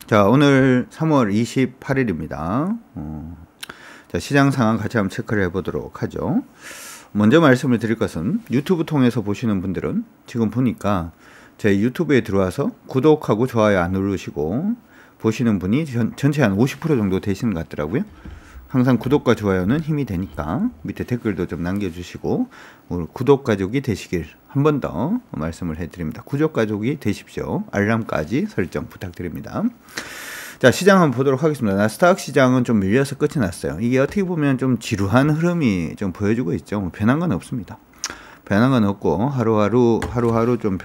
자, 오늘 3월 28일입니다. 자, 시장 상황 같이 한번 체크를 해보도록 하죠. 먼저 말씀을 드릴 것은 유튜브 통해서 보시는 분들은 지금 보니까 제 유튜브에 들어와서 구독하고 좋아요 안 누르시고 보시는 분이 전체 한 50% 정도 되시는 것 같더라고요. 항상 구독과 좋아요는 힘이 되니까 밑에 댓글도 좀 남겨주시고 구독 가족이 되시길 한 번 더 말씀을 해드립니다. 구독 가족이 되십시오. 알람까지 설정 부탁드립니다. 자, 시장 한번 보도록 하겠습니다. 나스닥 시장은 좀 밀려서 끝이 났어요. 이게 어떻게 보면 좀 지루한 흐름이 좀 보여주고 있죠. 뭐 변한 건 없습니다. 변한 건 없고 하루하루 좀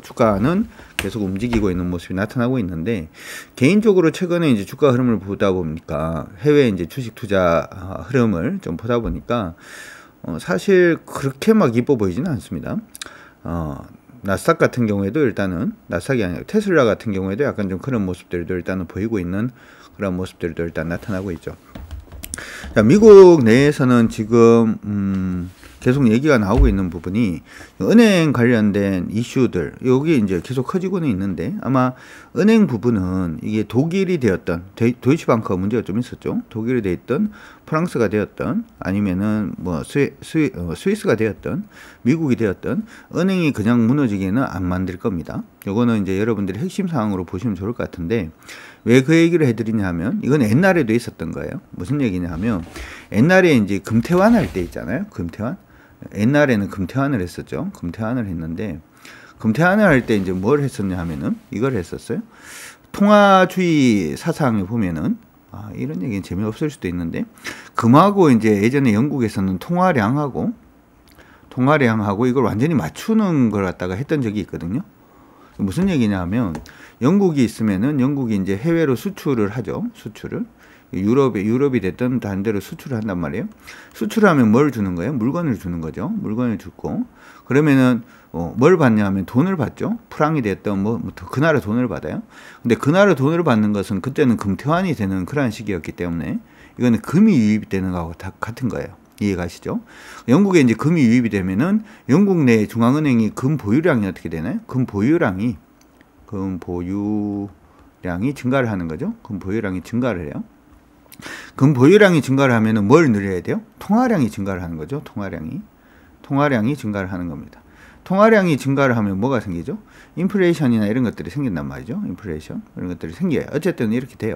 주가는 계속 움직이고 있는 모습이 나타나고 있는데, 개인적으로 최근에 이제 주가 흐름을 보다 보니까 해외 이제 주식 투자 흐름을 좀 보다 보니까 사실 그렇게 막 이뻐 보이지는 않습니다. 나스닥 같은 경우에도 일단은 나스닥이 아니라 테슬라 같은 경우에도 약간 좀 그런 모습들도 일단은 보이고 있는 그런 모습들도 일단 나타나고 있죠. 자, 미국 내에서는 지금 계속 얘기가 나오고 있는 부분이 은행 관련된 이슈들, 여기 이제 계속 커지고는 있는데, 아마 은행 부분은 이게 독일이 되었던 도이치방크가 문제가 좀 있었죠. 독일이 되었던 프랑스가 되었던 아니면은 뭐 스위스가 되었던 미국이 되었던 은행이 그냥 무너지기는 안 만들 겁니다. 요거는 이제 여러분들이 핵심 사항으로 보시면 좋을 것 같은데, 왜 그 얘기를 해드리냐 하면 이건 옛날에도 있었던 거예요. 무슨 얘기냐 하면 옛날에 이제 금태환 할 때 있잖아요. 금태환. 옛날에는 금태환을 했었죠. 금태환을 했는데, 금태환을 할 때 이제 뭘 했었냐 하면은 이걸 했었어요. 통화주의 사상에 보면은, 이런 얘기는 재미없을 수도 있는데, 금하고 이제 예전에 영국에서는 통화량하고 이걸 완전히 맞추는 걸 갖다가 했던 적이 있거든요. 무슨 얘기냐 하면, 영국이 있으면은 영국이 이제 해외로 수출을 하죠. 수출을. 유럽이 됐던 다른 데로 수출을 한단 말이에요. 수출하면 뭘 주는 거예요? 물건을 주는 거죠. 물건을 주고, 그러면은 뭘 받냐 하면 돈을 받죠. 프랑이 됐던 그 나라 돈을 받아요. 근데 그 나라 돈을 받는 것은 그때는 금태환이 되는 그런 시기였기 때문에 이거는 금이 유입이 되는 거하고 다 같은 거예요. 이해가시죠? 영국에 이제 금이 유입이 되면은 영국 내 중앙은행이 금 보유량이 어떻게 되나요? 금 보유량이 증가를 하는 거죠. 금 보유량이 증가를 해요. 금 보유량이 증가를 하면은 뭘 늘려야 돼요? 통화량이 증가를 하는 거죠. 통화량이 증가를 하는 겁니다. 통화량이 증가를 하면 뭐가 생기죠? 인플레이션이나 이런 것들이 생긴단 말이죠. 인플레이션 이런 것들이 생겨요. 어쨌든 이렇게 돼요.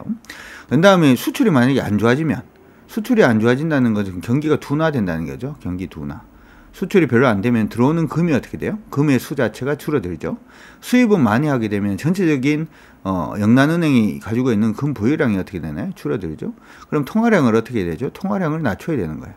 그 다음에 수출이 만약에 안 좋아지면, 수출이 안 좋아진다는 것은 경기가 둔화된다는 거죠. 경기 둔화. 수출이 별로 안 되면 들어오는 금이 어떻게 돼요? 금의 수 자체가 줄어들죠. 수입은 많이 하게 되면 전체적인 영란은행이 가지고 있는 금 보유량이 어떻게 되나요? 줄어들죠. 그럼 통화량을 어떻게 해야 되죠? 통화량을 낮춰야 되는 거예요.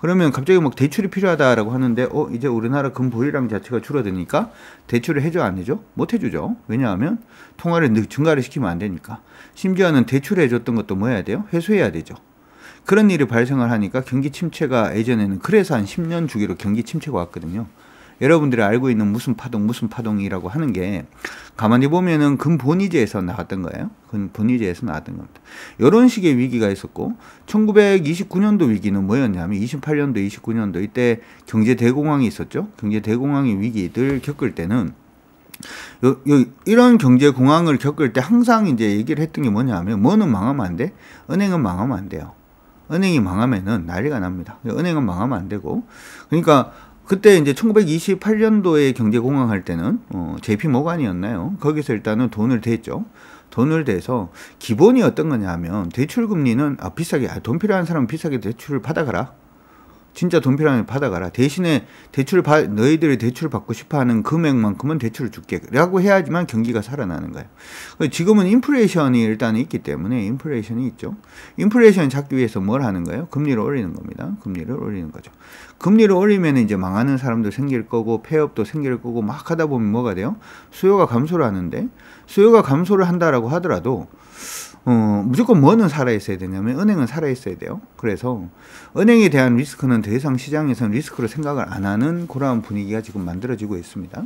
그러면 갑자기 막 대출이 필요하다라고 하는데, 이제 우리나라 금 보유량 자체가 줄어드니까 대출을 해줘 안 해줘? 못 해주죠. 왜냐하면 통화를 증가를 시키면 안 되니까. 심지어는 대출을 해줬던 것도 뭐 해야 돼요? 회수해야 되죠. 그런 일이 발생을 하니까 경기 침체가, 예전에는 그래서 한 10년 주기로 경기 침체가 왔거든요. 여러분들이 알고 있는 무슨 파동이라고 하는 게 가만히 보면은 금 본위제에서 나왔던 거예요. 금 본위제에서 나왔던 겁니다. 이런 식의 위기가 있었고, 1929년도 위기는 뭐였냐면 28년도, 29년도 이때 경제 대공황이 있었죠. 경제 대공황의 위기들 겪을 때는 이런 경제 공황을 겪을 때 항상 이제 얘기를 했던 게 뭐냐면, 뭐는 망하면 안 돼? 은행은 망하면 안 돼요. 은행이 망하면은 난리가 납니다. 은행은 망하면 안 되고, 그러니까 그때 이제 1928년도에 경제 공황할 때는 JP 모간이었나요? 거기서 일단은 돈을 댔죠. 돈을 대서 기본이 어떤 거냐 하면, 대출 금리는 비싸게, 돈 필요한 사람은 비싸게 대출을 받아가라. 진짜 돈 필요하면 받아가라. 대신에 너희들이 대출 받고 싶어하는 금액만큼은 대출을 줄게 라고 해야지만 경기가 살아나는 거예요. 지금은 인플레이션이 일단 있기 때문에, 인플레이션이 있죠. 인플레이션 잡기 위해서 뭘 하는 거예요? 금리를 올리는 겁니다. 금리를 올리는 거죠. 금리를 올리면 이제 망하는 사람도 생길 거고, 폐업도 생길 거고, 막 하다 보면 뭐가 돼요? 수요가 감소를 하는데, 수요가 감소를 한다라고 하더라도 무조건 뭐는 살아있어야 되냐면 은행은 살아있어야 돼요. 그래서 은행에 대한 리스크는 더 이상 시장에서는 리스크로 생각을 안 하는 그러한 분위기가 지금 만들어지고 있습니다.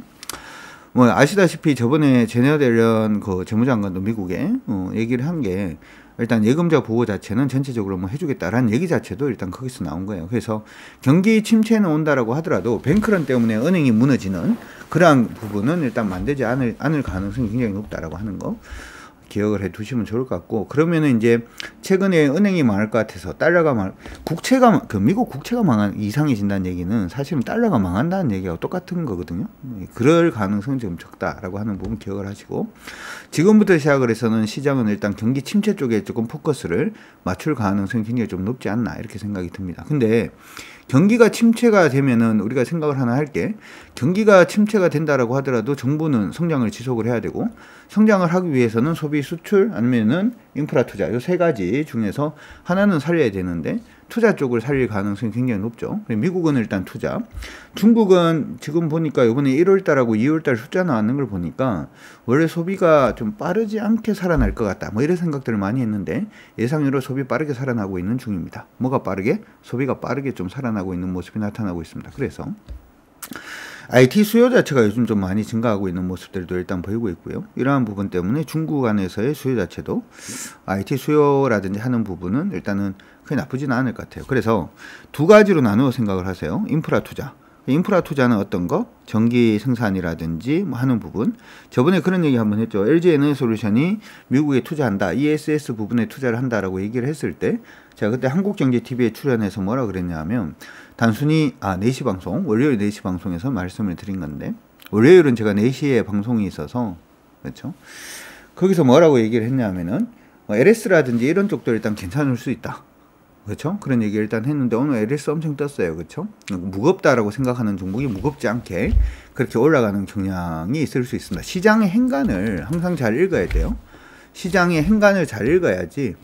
뭐 아시다시피 저번에 제네럴 옐런 그 재무장관도 미국에 얘기를 한 게, 일단 예금자 보호 자체는 전체적으로 뭐 해주겠다라는 얘기 자체도 일단 거기서 나온 거예요. 그래서 경기 침체는 온다라고 하더라도 뱅크런 때문에 은행이 무너지는 그러한 부분은 일단 만들지 않을 가능성이 굉장히 높다라고 하는 거. 기억을 해 두시면 좋을 것 같고, 그러면은 이제 최근에 은행이 망할 것 같아서 국채가 미국 국채가 이상해진다는 얘기는 사실은 달러가 망한다는 얘기하고 똑같은 거거든요. 그럴 가능성은 좀 적다라고 하는 부분 기억을 하시고, 지금부터 시작을 해서는 시장은 일단 경기 침체 쪽에 조금 포커스를 맞출 가능성이 굉장히 좀 높지 않나 이렇게 생각이 듭니다. 근데 경기가 침체가 되면은 우리가 생각을 하나 할게, 경기가 침체가 된다라고 하더라도 정부는 성장을 지속을 해야 되고, 성장을 하기 위해서는 소비, 수출 아니면은 인프라 투자, 이 세 가지 중에서 하나는 살려야 되는데 투자 쪽을 살릴 가능성이 굉장히 높죠. 미국은 일단 투자, 중국은 지금 보니까 이번에 1월달하고 2월달 숫자 나왔는 걸 보니까 원래 소비가 좀 빠르지 않게 살아날 것 같다, 뭐 이런 생각들을 많이 했는데 예상외로 소비 빠르게 살아나고 있는 중입니다. 뭐가 빠르게? 소비가 빠르게 좀 살아나고 있는 모습이 나타나고 있습니다. 그래서 IT 수요 자체가 요즘 좀 많이 증가하고 있는 모습들도 일단 보이고 있고요. 이러한 부분 때문에 중국 안에서의 수요 자체도 IT 수요라든지 하는 부분은 일단은 크게 나쁘지는 않을 것 같아요. 그래서 두 가지로 나누어 생각을 하세요. 인프라 투자. 인프라 투자는 어떤 거? 전기 생산이라든지 뭐 하는 부분. 저번에 그런 얘기 한번 했죠. LG 에너지솔루션이 미국에 투자한다, ESS 부분에 투자를 한다라고 얘기를 했을 때 제가 그때 한국경제TV에 출연해서 뭐라 그랬냐면, 단순히 4시 방송, 월요일 4시 방송에서 말씀을 드린 건데, 월요일은 제가 4시에 방송이 있어서, 그렇죠? 거기서 뭐라고 얘기를 했냐면은 LS라든지 이런 쪽도 일단 괜찮을 수 있다, 그렇죠? 그런 얘기 일단 했는데 오늘 LS 엄청 떴어요, 그렇죠? 무겁다라고 생각하는 종목이 무겁지 않게 그렇게 올라가는 경향이 있을 수 있습니다. 시장의 행간을 항상 잘 읽어야 돼요. 시장의 행간을 잘 읽어야지,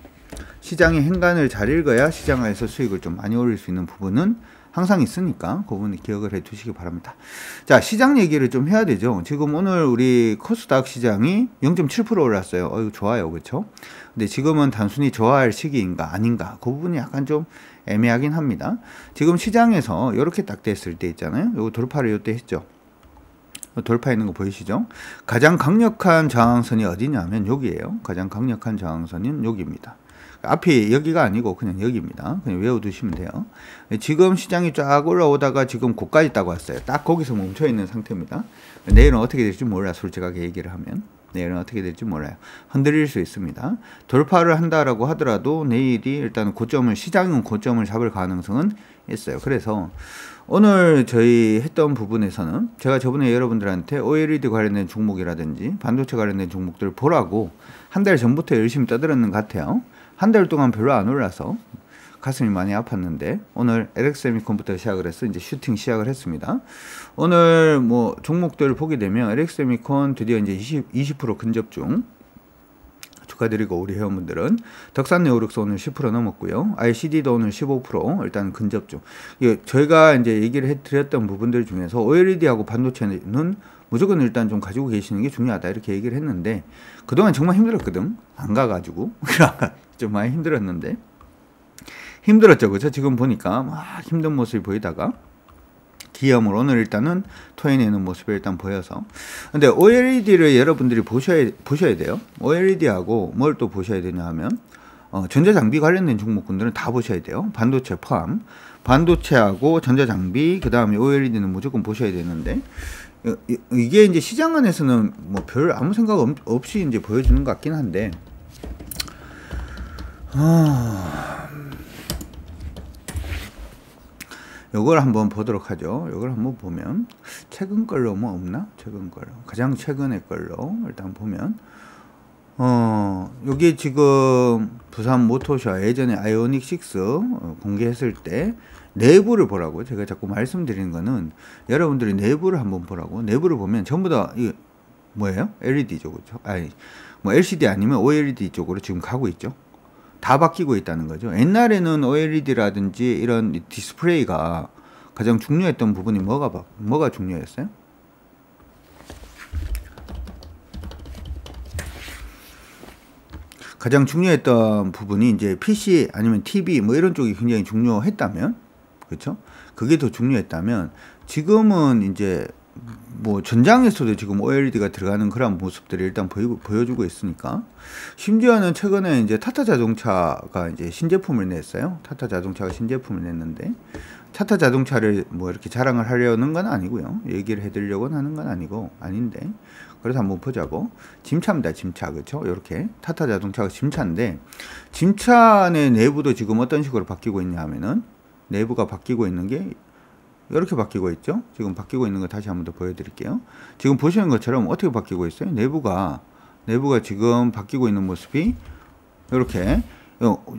시장의 행간을 잘 읽어야 시장 안에서 수익을 좀 많이 올릴 수 있는 부분은 항상 있으니까 그 부분을 기억을 해 두시기 바랍니다. 자, 시장 얘기를 좀 해야 되죠. 지금 오늘 우리 코스닥 시장이 0.7% 올랐어요. 좋아요, 그렇죠? 근데 지금은 단순히 좋아할 시기인가 아닌가, 그 부분이 약간 좀 애매하긴 합니다. 지금 시장에서 이렇게 딱 됐을 때 있잖아요. 요거 돌파를 이때 했죠. 돌파 있는 거 보이시죠? 가장 강력한 저항선이 어디냐면 여기에요. 가장 강력한 저항선은 여기입니다. 앞이 여기가 아니고 그냥 여기입니다. 그냥 외워두시면 돼요. 지금 시장이 쫙 올라오다가 지금 고까지 딱 왔어요. 딱 거기서 멈춰있는 상태입니다. 내일은 어떻게 될지 몰라, 솔직하게 얘기를 하면. 내일은 어떻게 될지 몰라요. 흔들릴 수 있습니다. 돌파를 한다라고 하더라도 내일이 일단 시장은 고점을 잡을 가능성은 있어요. 그래서 오늘 저희 했던 부분에서는 제가 저번에 여러분들한테 OLED 관련된 종목이라든지 반도체 관련된 종목들 보라고 한 달 전부터 열심히 떠들었는 것 같아요. 한 달 동안 별로 안 올라서 가슴이 많이 아팠는데 오늘 LX세미콘부터 시작을 해서 이제 슈팅 시작을 했습니다. 오늘 뭐 종목들 보게 되면 LX세미콘 드디어 이제 20% 근접 중, 축하드리고 우리 회원분들은 덕산네오룩스 오늘 10% 넘었고요. ICD도 오늘 15% 일단 근접 중. 저희가 이제 얘기를 해드렸던 부분들 중에서 OLED하고 반도체는 무조건 일단 좀 가지고 계시는 게 중요하다 이렇게 얘기를 했는데 그동안 정말 힘들었거든. 안 가가지고 좀 많이 힘들었는데 힘들었죠, 그렇죠? 지금 보니까 막 힘든 모습이 보이다가 기염을 오늘 일단은 토해내는 모습이 일단 보여서. 근데 OLED를 여러분들이 보셔야 돼요. OLED하고 뭘 또 보셔야 되냐 하면 전자장비 관련된 종목군들은 다 보셔야 돼요. 반도체 포함. 반도체하고 전자장비, 그 다음에 OLED는 무조건 보셔야 되는데 이게 이제 시장 안에서는 뭐 별 아무 생각 없이 이제 보여주는 것 같긴 한데 요걸 한번 보도록 하죠. 요걸 한번 보면 최근 걸로 뭐 없나? 최근 걸로 가장 최근의 걸로 일단 보면 요게 지금 부산 모토쇼 예전에 아이오닉 6 공개했을 때 내부를 보라고 제가 자꾸 말씀드리는 거는 여러분들이 내부를 한번 보라고. 내부를 보면 전부 다 이게 뭐예요? LED죠, 그렇죠? 아니 뭐 LCD 아니면 OLED 쪽으로 지금 가고 있죠. 다 바뀌고 있다는 거죠. 옛날에는 OLED라든지 이런 디스플레이가 가장 중요했던 부분이 뭐가 중요했어요? 가장 중요했던 부분이 이제 PC 아니면 TV 뭐 이런 쪽이 굉장히 중요했다면, 그렇죠? 그게 더 중요했다면 지금은 이제 뭐 전장에서도 지금 OLED가 들어가는 그런 모습들이 일단 보여주고 있으니까, 심지어는 최근에 이제 타타 자동차가 이제 신제품을 냈어요. 타타 자동차가 신제품을 냈는데, 타타 자동차를 뭐 이렇게 자랑을 하려는 건 아니고요. 얘기를 해드리려고 하는 건 아닌데, 그래서 한번 보자고. 짐차입니다, 짐차. 그쵸? 이렇게 타타 자동차가 짐차인데, 짐차 내 내부도 지금 어떤 식으로 바뀌고 있냐 하면은, 내부가 바뀌고 있는 게 이렇게 바뀌고 있죠. 지금 바뀌고 있는 거 다시 한번 더 보여드릴게요. 지금 보시는 것처럼 어떻게 바뀌고 있어요? 내부가 지금 바뀌고 있는 모습이 이렇게,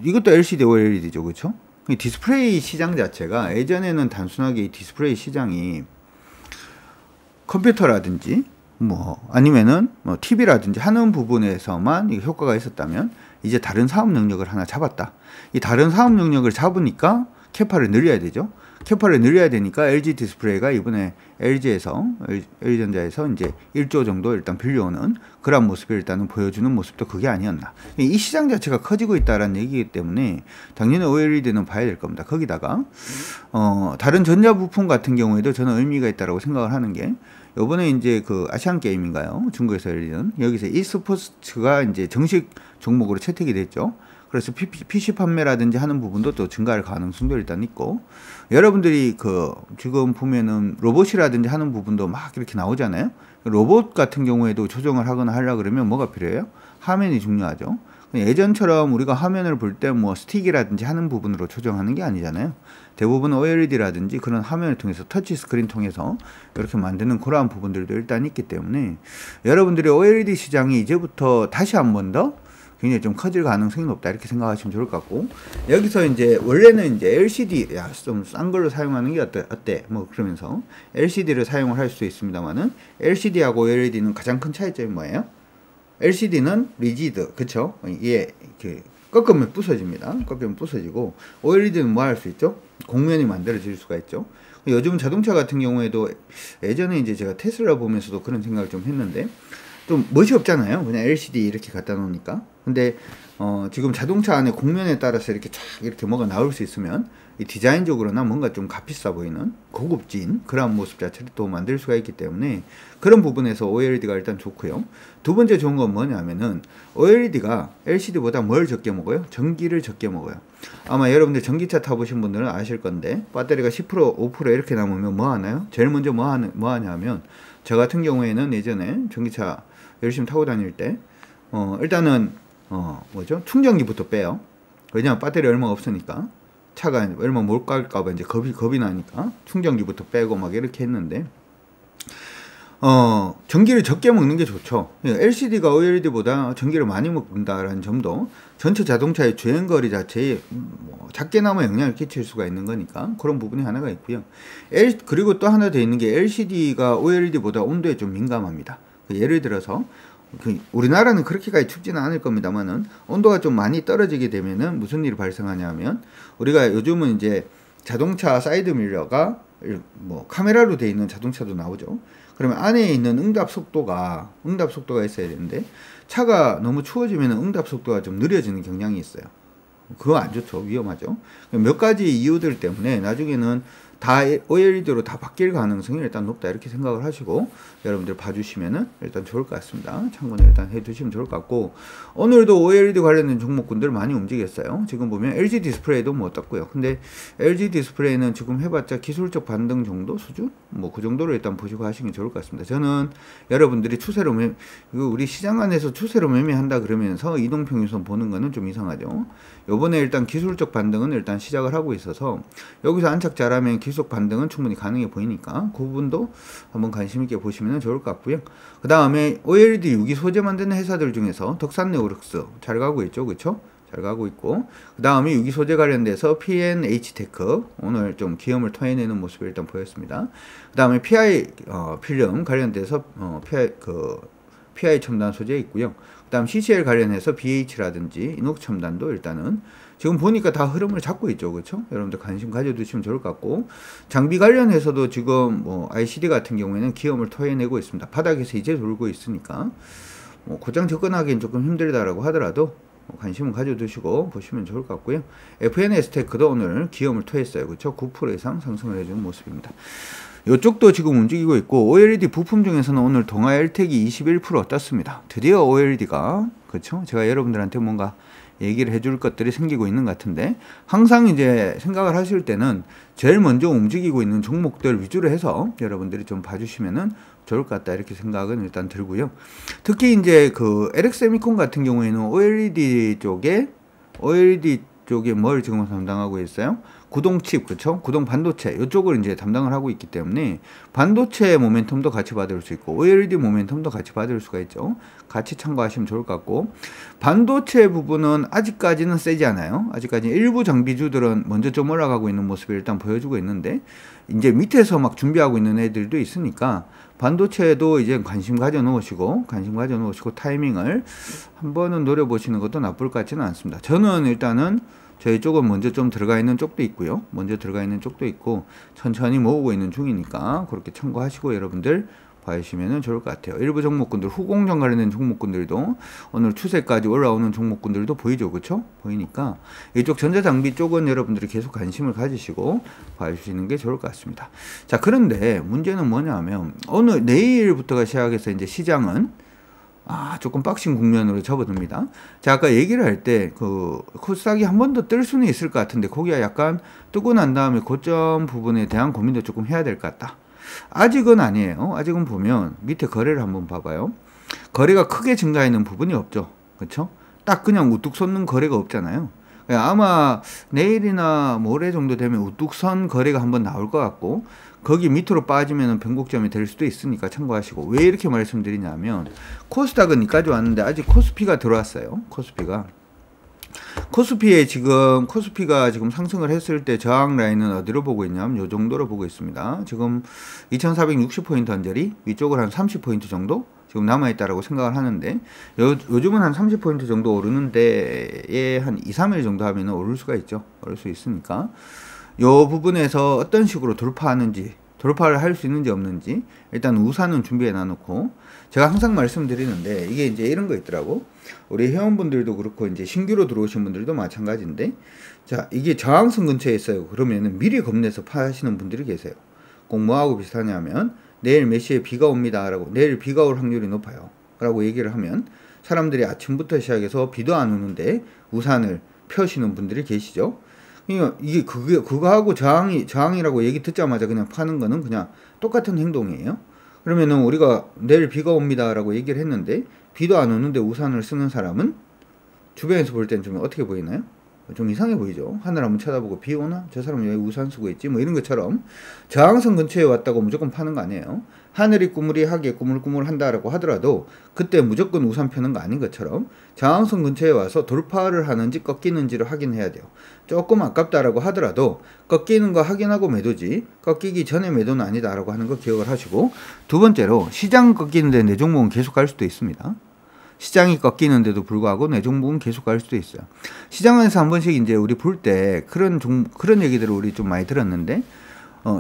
이것도 LCD, OLED죠, 그렇죠? 디스플레이 시장 자체가 예전에는 단순하게 이 디스플레이 시장이 컴퓨터라든지 뭐 아니면은 뭐 TV라든지 하는 부분에서만 효과가 있었다면, 이제 다른 사업 영역을 하나 잡았다. 이 다른 사업 영역을 잡으니까 캐파를 늘려야 되죠. 캐파를 늘려야 되니까 LG 디스플레이가 이번에 LG전자에서 이제 1조 정도 일단 빌려오는 그런 모습을 일단은 보여주는 모습도 그게 아니었나. 이 시장 자체가 커지고 있다라는 얘기이기 때문에 당연히 OLED는 봐야 될 겁니다. 거기다가 다른 전자 부품 같은 경우에도 저는 의미가 있다라고 생각을 하는 게, 요번에 이제 그 아시안 게임인가요? 중국에서 열리는 여기서 e스포츠가 이제 정식 종목으로 채택이 됐죠. 그래서 PC 판매라든지 하는 부분도 또 증가할 가능성도 일단 있고, 여러분들이 그 지금 보면은 로봇이라든지 하는 부분도 막 이렇게 나오잖아요. 로봇 같은 경우에도 조정을 하거나 하려 그러면 뭐가 필요해요? 화면이 중요하죠. 예전처럼 우리가 화면을 볼 때 뭐 스틱이라든지 하는 부분으로 조정하는 게 아니잖아요. 대부분 OLED라든지 그런 화면을 통해서, 터치 스크린 통해서 이렇게 만드는 그러한 부분들도 일단 있기 때문에, 여러분들이 OLED 시장이 이제부터 다시 한 번 더 굉장히 좀 커질 가능성이 높다, 이렇게 생각하시면 좋을 것 같고, 여기서 이제 원래는 이제 LCD, 야, 좀 싼 걸로 사용하는 게 어때? 뭐 그러면서 LCD를 사용을 할 수 있습니다만은, LCD하고 OLED는 가장 큰 차이점이 뭐예요? LCD는 리지드, 그쵸? 예, 이렇게 꺾으면 부서집니다. 꺾으면 부서지고, OLED는 뭐 할 수 있죠? 곡면이 만들어질 수가 있죠. 요즘 자동차 같은 경우에도, 예전에 이제 제가 테슬라 보면서도 그런 생각을 좀 했는데, 좀 멋이 없잖아요. 그냥 LCD 이렇게 갖다 놓으니까. 근데 지금 자동차 안에 곡면에 따라서 이렇게 쫙 이렇게 뭐가 나올 수 있으면, 이 디자인적으로나 뭔가 좀 값비싸 보이는 고급진 그런 모습 자체를 또 만들 수가 있기 때문에, 그런 부분에서 OLED가 일단 좋고요. 두 번째 좋은 건 뭐냐면은, OLED가 LCD보다 뭘 적게 먹어요? 전기를 적게 먹어요. 아마 여러분들 전기차 타보신 분들은 아실 건데, 배터리가 10% 5% 이렇게 남으면 뭐 하나요? 제일 먼저 뭐 하냐 하면, 저 같은 경우에는 예전에 전기차 열심히 타고 다닐 때 일단은 뭐죠? 충전기부터 빼요. 왜냐면 배터리 얼마 없으니까, 차가 얼마 못 갈까봐 이제 겁이 나니까 충전기부터 빼고 막 이렇게 했는데, 전기를 적게 먹는 게 좋죠. LCD가 OLED보다 전기를 많이 먹는다라는 점도 전체 자동차의 주행거리 자체에 뭐 작게나마 영향을 끼칠 수가 있는 거니까, 그런 부분이 하나가 있고요. 그리고 또 하나 더 있는 게, LCD가 OLED보다 온도에 좀 민감합니다. 예를 들어서 우리나라는 그렇게까지 춥지는 않을 겁니다만은, 온도가 좀 많이 떨어지게 되면은 무슨 일이 발생하냐면, 우리가 요즘은 이제 자동차 사이드 미러가 뭐 카메라로 되어 있는 자동차도 나오죠. 그러면 안에 있는 응답 속도가 있어야 되는데, 차가 너무 추워지면 응답 속도가 좀 느려지는 경향이 있어요. 그거 안 좋죠. 위험하죠. 몇 가지 이유들 때문에 나중에는 다 OLED로 다 바뀔 가능성이 일단 높다, 이렇게 생각을 하시고 여러분들 봐주시면은 일단 좋을 것 같습니다. 참고는 일단 해두시면 좋을 것 같고, 오늘도 OLED 관련된 종목군들 많이 움직였어요. 지금 보면 LG 디스플레이도 뭐 어떻고요. 근데 LG 디스플레이는 지금 해봤자 기술적 반등 정도 수준? 뭐 그 정도로 일단 보시고 하시면 좋을 것 같습니다. 저는 여러분들이 추세로 우리 시장 안에서 추세로 매매한다 그러면서 이동평균선 보는 거는 좀 이상하죠. 요번에 일단 기술적 반등은 일단 시작을 하고 있어서, 여기서 안착 잘하면 기술적 반등은 충분히 가능해 보이니까 그 부분도 한번 관심 있게 보시면 좋을 것 같고요. 그 다음에 OLED 유기 소재 만드는 회사들 중에서 덕산네오룩스 잘 가고 있죠, 그렇죠? 잘 가고 있고, 그 다음에 유기 소재 관련돼서 P&H테크 오늘 좀 기염을 토해내는 모습을 일단 보였습니다. 그 다음에 PI 필름 관련돼서 PI 첨단 소재 있고요. 그 다음 CCL 관련해서 BH라든지 이녹 첨단도 일단은 지금 보니까 다 흐름을 잡고 있죠, 그렇죠? 여러분들 관심 가져두시면 좋을 것 같고, 장비 관련해서도 지금 뭐 ICD 같은 경우에는 기염을 토해내고 있습니다. 바닥에서 이제 돌고 있으니까 뭐 고장 접근하기엔 조금 힘들다라고 하더라도 관심을 가져두시고 보시면 좋을 것 같고요. FNS테크도 오늘 기염을 토했어요, 그렇죠? 9% 이상 상승을 해주는 모습입니다. 이쪽도 지금 움직이고 있고 OLED 부품 중에서는 오늘 동아 엘텍이 21% 떴습니다. 드디어 OLED가 그렇죠? 제가 여러분들한테 뭔가 얘기를 해줄 것들이 생기고 있는 것 같은데 항상 이제 생각을 하실 때는 제일 먼저 움직이고 있는 종목들 위주로 해서 여러분들이 좀 봐주시면은 좋을 것 같다 이렇게 생각은 일단 들고요. 특히 이제 그 LX세미콘 같은 경우에는 OLED 쪽에 뭘 지금 담당하고 있어요? 구동칩, 그쵸? 구동 반도체, 이쪽을 이제 담당을 하고 있기 때문에 반도체 모멘텀도 같이 받을 수 있고, OLED 모멘텀도 같이 받을 수가 있죠. 같이 참고하시면 좋을 것 같고, 반도체 부분은 아직까지는 세지 않아요. 아직까지 일부 장비주들은 먼저 좀 올라가고 있는 모습을 일단 보여주고 있는데, 이제 밑에서 막 준비하고 있는 애들도 있으니까, 반도체에도 이제 관심 가져 놓으시고 타이밍을 한번은 노려보시는 것도 나쁠 것 같지는 않습니다. 저는 일단은 저희 쪽은 먼저 좀 들어가 있는 쪽도 있고요. 천천히 모으고 있는 중이니까 그렇게 참고하시고 여러분들 봐주시면 좋을 것 같아요. 일부 종목군들, 후공정 관련된 종목군들도 오늘 추세까지 올라오는 종목군들도 보이죠. 그쵸? 보이니까 이쪽 전자장비 쪽은 여러분들이 계속 관심을 가지시고 봐주시는 게 좋을 것 같습니다. 자, 그런데 문제는 뭐냐면 내일부터가 시작해서 이제 시장은 조금 빡신 국면으로 접어듭니다. 자, 아까 얘기를 할 때 코스닥이 한 번 더 뜰 수는 있을 것 같은데 거기가 약간 뜨고 난 다음에 고점 부분에 대한 고민도 조금 해야 될 것 같다. 아직은 아니에요. 아직은 보면 밑에 거래를 한번 봐봐요. 거래가 크게 증가하는 부분이 없죠. 그렇죠? 딱 그냥 우뚝 솟는 거래가 없잖아요. 아마 내일이나 모레 정도 되면 우뚝 선 거래가 한번 나올 것 같고 거기 밑으로 빠지면 변곡점이 될 수도 있으니까 참고하시고. 왜 이렇게 말씀드리냐면 코스닥은 여기까지 왔는데 아직 코스피가 들어왔어요. 코스피가 지금 상승을 했을 때 저항 라인은 어디로 보고 있냐면 이 정도로 보고 있습니다. 지금 2460포인트 언저리 위쪽을 한 30포인트 정도 지금 남아있다라고 생각을 하는데 요즘은 한 30포인트 정도 오르는데 한 2, 3일 정도 하면 오를 수가 있죠. 오를 수 있으니까 이 부분에서 어떤 식으로 돌파를 할 수 있는지 없는지 일단 우산은 준비해 놔놓고 제가 항상 말씀드리는데 이게 이제 이런 거 있더라고. 우리 회원분들도 그렇고 이제 신규로 들어오신 분들도 마찬가지인데 자, 이게 저항선 근처에 있어요. 그러면은 미리 겁내서 파시는 분들이 계세요. 꼭 뭐하고 비슷하냐면 내일 몇 시에 비가 옵니다 라고, 내일 비가 올 확률이 높아요 라고 얘기를 하면 사람들이 아침부터 시작해서 비도 안 오는데 우산을 펴시는 분들이 계시죠. 이게 그거하고 저항이라고 얘기 듣자마자 그냥 파는 거는 그냥 똑같은 행동이에요. 그러면은 우리가 내일 비가 옵니다 라고 얘기를 했는데 비도 안 오는데 우산을 쓰는 사람은 주변에서 볼 땐 좀 어떻게 보이나요? 좀 이상해 보이죠. 하늘 한번 쳐다보고 비 오나? 저 사람은 왜 우산 쓰고 있지? 뭐 이런 것처럼 저항선 근처에 왔다고 무조건 파는 거 아니에요. 하늘이 꾸무리하게 꾸물꾸물한다라고 하더라도 그때 무조건 우산 펴는 거 아닌 것처럼 저항선 근처에 와서 돌파를 하는지 꺾이는지를 확인해야 돼요. 조금 아깝다라고 하더라도 꺾이는 거 확인하고 매도지 꺾이기 전에 매도는 아니다라고 하는 거 기억을 하시고, 두 번째로 시장 꺾이는데 내 종목은 계속 갈 수도 있습니다. 시장이 꺾이는데도 불구하고 내 종목은 계속 갈 수도 있어요. 시장에서 한 번씩 이제 우리 볼 때 그런 얘기들을 우리 좀 많이 들었는데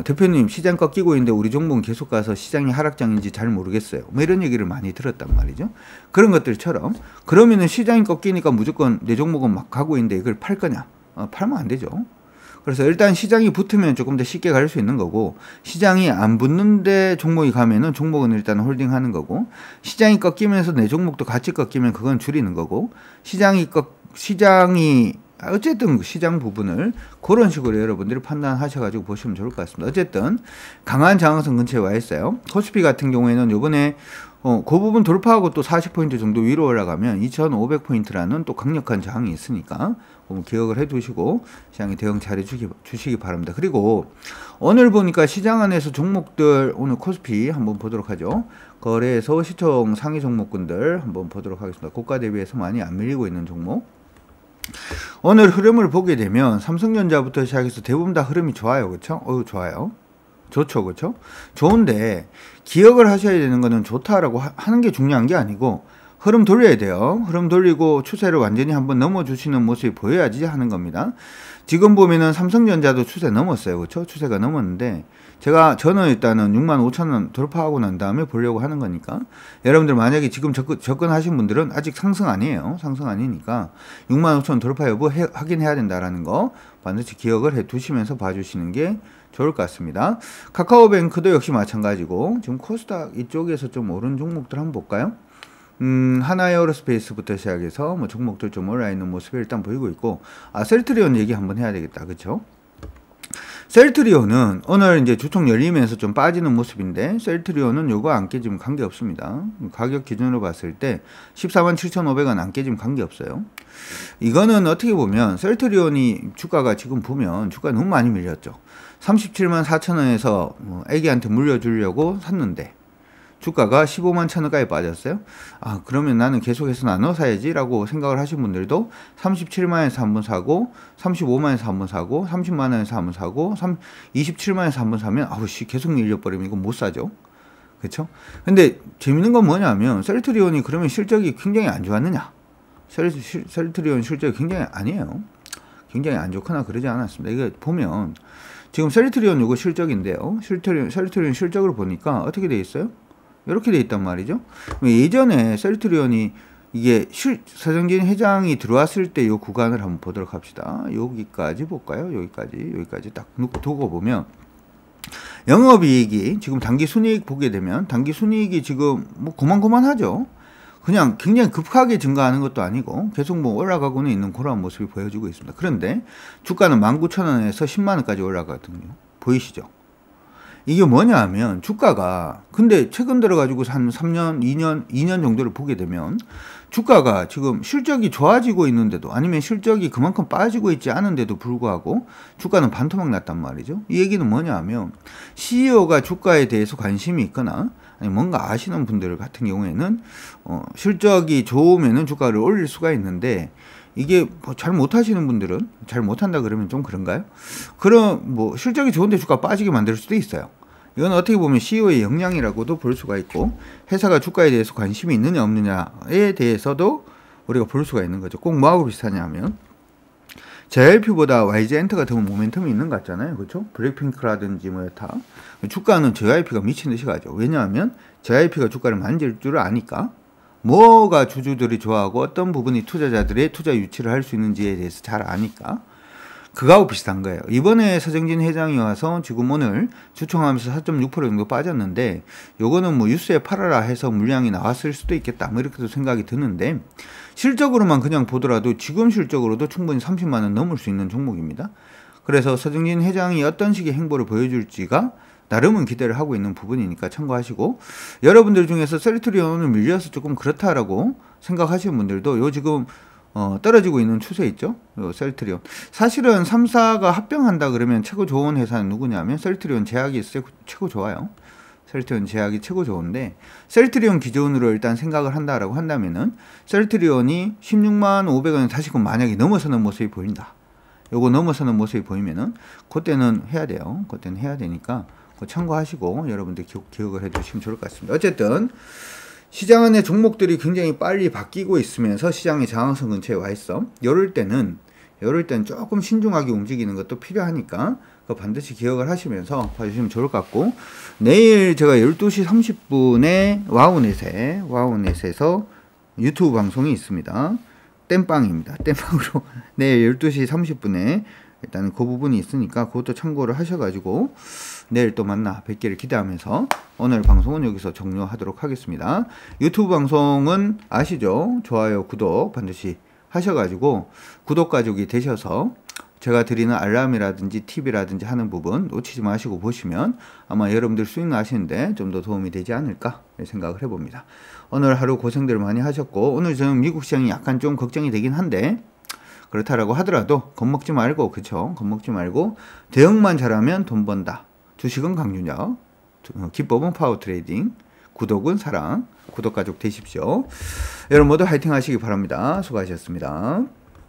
대표님 시장 꺾이고 있는데 우리 종목은 계속 가서 시장이 하락장인지 잘 모르겠어요. 뭐 이런 얘기를 많이 들었단 말이죠. 그런 것들처럼 그러면은 시장이 꺾이니까 무조건 내 종목은 막 가고 있는데 이걸 팔 거냐? 팔면 안 되죠. 그래서 일단 시장이 붙으면 조금 더 쉽게 갈 수 있는 거고, 시장이 안 붙는데 종목이 가면은 종목은 일단 홀딩하는 거고, 시장이 꺾이면서 내 종목도 같이 꺾이면 그건 줄이는 거고, 시장이 어쨌든 시장 부분을 그런 식으로 여러분들이 판단하셔가지고 보시면 좋을 것 같습니다. 어쨌든 강한 저항선 근처에 와 있어요. 코스피 같은 경우에는 요번에 그 부분 돌파하고 또 40포인트 정도 위로 올라가면 2500포인트라는 또 강력한 저항이 있으니까 기억을 해 두시고 시장에 대응 잘 해주시기 바랍니다. 그리고 오늘 보니까 시장 안에서 종목들, 오늘 코스피 한번 보도록 하죠. 거래소 시총 상위 종목군들 한번 보도록 하겠습니다. 고가 대비해서 많이 안 밀리고 있는 종목. 오늘 흐름을 보게 되면 삼성전자부터 시작해서 대부분 다 흐름이 좋아요. 그렇죠? 좋아요. 좋죠. 그렇죠? 좋은데 기억을 하셔야 되는 거는 좋다라고 하는 게 중요한 게 아니고 흐름 돌려야 돼요. 흐름 돌리고 추세를 완전히 한번 넘어주시는 모습이 보여야지 하는 겁니다. 지금 보면은 삼성전자도 추세 넘었어요. 그렇죠? 추세가 넘었는데 저는 일단은 65,000원 돌파하고 난 다음에 보려고 하는 거니까 여러분들 만약에 지금 접근하신 분들은 아직 상승 아니에요. 상승 아니니까 65,000원 돌파 여부 확인해야 된다라는 거 반드시 기억을 해 두시면서 봐주시는 게 좋을 것 같습니다. 카카오뱅크도 역시 마찬가지고 지금 코스닥 이쪽에서 좀 오른 종목들 한번 볼까요? 하나에어로스페이스부터 시작해서 뭐 종목들 좀 올라있는 모습이 일단 보이고 있고, 셀트리온 얘기 한번 해야 되겠다. 그쵸? 셀트리온은 오늘 이제 주총 열리면서 좀 빠지는 모습인데, 셀트리온은 요거 안 깨지면 관계없습니다. 가격 기준으로 봤을 때 147,500원 안 깨지면 관계없어요. 이거는 어떻게 보면 셀트리온이 주가가 지금 보면 주가 너무 많이 밀렸죠. 374,000원에서 애기한테 물려주려고 샀는데 주가가 151,000원까지 빠졌어요. 그러면 나는 계속해서 나눠 사야지 라고 생각을 하신 분들도 37만원에서 한번 사고, 35만원에서 한번 사고, 30만원에서 한번 사고, 27만원에서 한번 사면 계속 밀려버리면 이거 못 사죠. 그쵸? 근데 재밌는 건 뭐냐면 셀트리온이 그러면 실적이 굉장히 안 좋았느냐? 셀트리온 실적이 굉장히 아니에요. 굉장히 안 좋거나 그러지 않았습니다. 이거 보면 지금 셀트리온 요거 실적인데요. 셀트리온 실적을 보니까 어떻게 돼 있어요? 이렇게 돼 있단 말이죠. 예전에 셀트리온이 이게 서정진 회장이 들어왔을 때 이 구간을 한번 보도록 합시다. 여기까지 볼까요? 여기까지 딱 두고 보면 영업이익이 지금 당기 순이익 보게 되면 당기 순이익이 지금 뭐 고만고만하죠. 그냥 굉장히 급하게 증가하는 것도 아니고 계속 뭐 올라가고는 있는 그런 모습이 보여지고 있습니다. 그런데 주가는 19,000원에서 10만원까지 올라가거든요. 보이시죠? 이게 뭐냐 하면 주가가 근데 최근 들어가지고 한 3년, 2년 정도를 보게 되면 주가가 지금 실적이 좋아지고 있는데도 아니면 실적이 그만큼 빠지고 있지 않은데도 불구하고 주가는 반토막 났단 말이죠. 이 얘기는 뭐냐 하면 CEO가 주가에 대해서 관심이 있거나 아니 뭔가 아시는 분들 같은 경우에는 실적이 좋으면은 주가를 올릴 수가 있는데 이게 잘 못하시는 분들은 잘 못한다 그러면 좀 그런가요? 그럼 뭐 실적이 좋은데 주가 빠지게 만들 수도 있어요. 이건 어떻게 보면 CEO의 역량이라고도 볼 수가 있고 회사가 주가에 대해서 관심이 있느냐 없느냐에 대해서도 우리가 볼 수가 있는 거죠. 꼭 뭐하고 비슷하냐 하면 JYP보다 YG엔터 같은 모멘텀이 있는 것 같잖아요. 그렇죠? 블랙핑크라든지 뭐 여타 주가는 JYP가 미친 듯이 가죠. 왜냐하면 JYP가 주가를 만질 줄 아니까 뭐가 주주들이 좋아하고 어떤 부분이 투자자들의 투자 유치를 할 수 있는지에 대해서 잘 아니까 그거하고 비슷한 거예요. 이번에 서정진 회장이 와서 지금 오늘 주총하면서 4.6% 정도 빠졌는데 요거는 뭐 뉴스에 팔아라 해서 물량이 나왔을 수도 있겠다 뭐 이렇게도 생각이 드는데 실적으로만 그냥 보더라도 지금 실적으로도 충분히 30만원 넘을 수 있는 종목입니다. 그래서 서정진 회장이 어떤 식의 행보를 보여줄지가 나름은 기대를 하고 있는 부분이니까 참고하시고 여러분들 중에서 셀트리온을 밀려서 조금 그렇다라고 생각하시는 분들도 요 지금 떨어지고 있는 추세 있죠? 요 셀트리온. 사실은 3사가 합병한다 그러면 최고 좋은 회사는 누구냐면 셀트리온 제약이 최고 좋아요. 셀트리온 제약이 최고 좋은데 셀트리온 기준으로 일단 생각을 한다라고 한다면은 셀트리온이 16만 500원 다시금 만약에 넘어서는 모습이 보인다. 요거 넘어서는 모습이 보이면은 그때는 해야 돼요. 그때는 해야 되니까 참고하시고 여러분들 기억을 해두시면 좋을 것 같습니다. 어쨌든 시장 안에 종목들이 굉장히 빨리 바뀌고 있으면서 시장의 장악선 근처에 와 있어. 이럴 때는 조금 신중하게 움직이는 것도 필요하니까 그거 반드시 기억을 하시면서 봐주시면 좋을 것 같고 내일 제가 12시 30분에 와우넷에서 유튜브 방송이 있습니다. 땜빵입니다. 땜빵으로 내일 12시 30분에 일단 그 부분이 있으니까 그것도 참고를 하셔가지고 내일 또 만나 뵙기를 기대하면서 오늘 방송은 여기서 종료하도록 하겠습니다. 유튜브 방송은 아시죠? 좋아요, 구독 반드시 하셔가지고 구독 가족이 되셔서 제가 드리는 알람이라든지 팁이라든지 하는 부분 놓치지 마시고 보시면 아마 여러분들 수익 나시는데 좀 더 도움이 되지 않을까 생각을 해봅니다. 오늘 하루 고생들 많이 하셨고 오늘 저는 미국 시장이 약간 좀 걱정이 되긴 한데 그렇다라고 하더라도 겁먹지 말고 그쵸? 겁먹지 말고 대응만 잘하면 돈 번다. 주식은 강준혁, 기법은 파워 트레이딩, 구독은 사랑, 구독 가족 되십시오. 여러분 모두 화이팅 하시기 바랍니다. 수고하셨습니다.